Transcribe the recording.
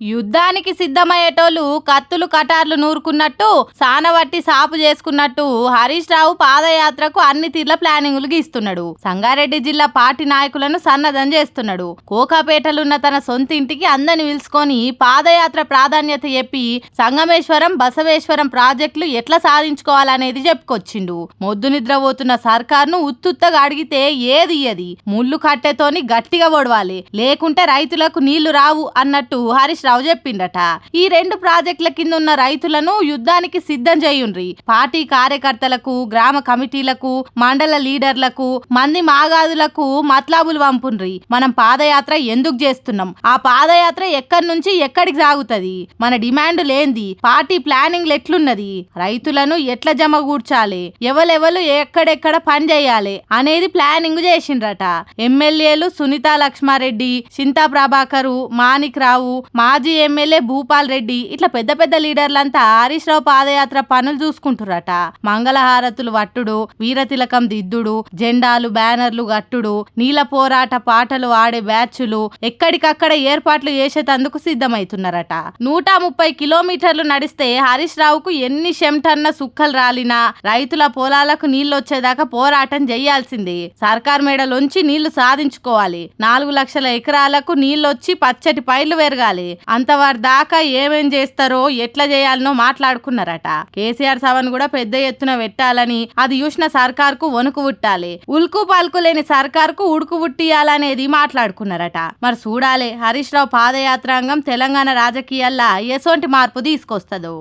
యుద్ధానికి సిద్ధమయ్యేటోళ్ళు కత్తులు కటార్లు నూరుకున్నట్టు సానవట్టి సాపు చేసుకున్నట్టు హరీష్ రావు పాదయాత్రకు అన్ని తీర్ల ప్లానింగులు గీస్తున్నాడు. సంగారెడ్డి జిల్లా పార్టీ నాయకులను సన్నద్ధం చేస్తున్నాడు. కోకాపేటలున్న తన సొంత ఇంటికి అందరిని పిలుచుకొని పాదయాత్ర ప్రాధాన్యత చెప్పి సంగమేశ్వరం బసవేశ్వరం ప్రాజెక్టులు ఎట్లా సాధించుకోవాలనేది చెప్పుకొచ్చిండు. మొద్దు నిద్రపోతున్న సర్కార్ను ఉత్తుత్తగా అడిగితే ఏది ముళ్ళు కట్టెతోని గట్టిగా ఒడవాలి, లేకుంటే రైతులకు నీళ్లు రావు అన్నట్టు హరీష్ రావు చెప్పిండట. ఈ రెండు ప్రాజెక్టుల కింద ఉన్న రైతులను యుద్ధానికి సిద్ధం చేయుండ్రి. పార్టీ కార్యకర్తలకు, గ్రామ కమిటీలకు, మండల లీడర్లకు, మంది మాగాదులకు మత్లాబులు పంపుండ్రి. మనం పాదయాత్ర ఎందుకు చేస్తున్నాం, ఆ పాదయాత్ర ఎక్కడి నుంచి ఎక్కడికి సాగుతుంది, మన డిమాండ్ లేంది, పార్టీ ప్లానింగ్ ఎట్లున్నది, రైతులను ఎట్లా జమగూర్చాలి, ఎవరెవరు ఎక్కడెక్కడ పని చేయాలి అనేది ప్లానింగ్ చేసిండ్రట. ఎమ్మెల్యేలు సునీతా లక్ష్మారెడ్డి, చింతా ప్రభాకరు, మాణిక్ రావు, మాజీ ఎమ్మెల్యే భూపాల్ రెడ్డి ఇట్లా పెద్ద పెద్ద లీడర్లంతా హరీష్ రావు పాదయాత్ర పనులు చూసుకుంటురట. మంగళహారతులు వట్టుడు, వీరతిలకం దిద్దుడు, జెండాలు బ్యానర్లు గట్టుడు, నీల పోరాట పాటలు ఆడే బ్యాచ్లు ఎక్కడికక్కడ ఏర్పాట్లు చేసేటందుకు సిద్ధమైతున్నారట. 130 కిలోమీటర్లు నడిస్తే హరీష్ రావుకు ఎన్ని చెమటన్న సుక్కలు రాలినా రైతుల పొలాలకు నీళ్లొచ్చేదాకా పోరాటం చేయాల్సిందే. సర్కార్ మేడలోంచి నీళ్లు సాధించుకోవాలి. 4 లక్షల ఎకరాలకు నీళ్లొచ్చి పచ్చటి పైర్లు పెరగాలి. అంతవారి దాకా ఏమేం చేస్తారో ఎట్లా చేయాలనో మాట్లాడుకున్నారట. కేసీఆర్ సభను కూడా పెద్ద ఎత్తున పెట్టాలని, అది చూసిన సర్కార్కు వణుకు పుట్టాలి, ఉల్కు పల్కు లేని సర్కార్కు ఉడుకు పుట్టియాలనేది మాట్లాడుకున్నారట. మరి చూడాలి హరీష్ రావు పాదయాత్రాంగం తెలంగాణ రాజకీయాల్లో ఎసొంటి మార్పు తీసుకొస్తుందో.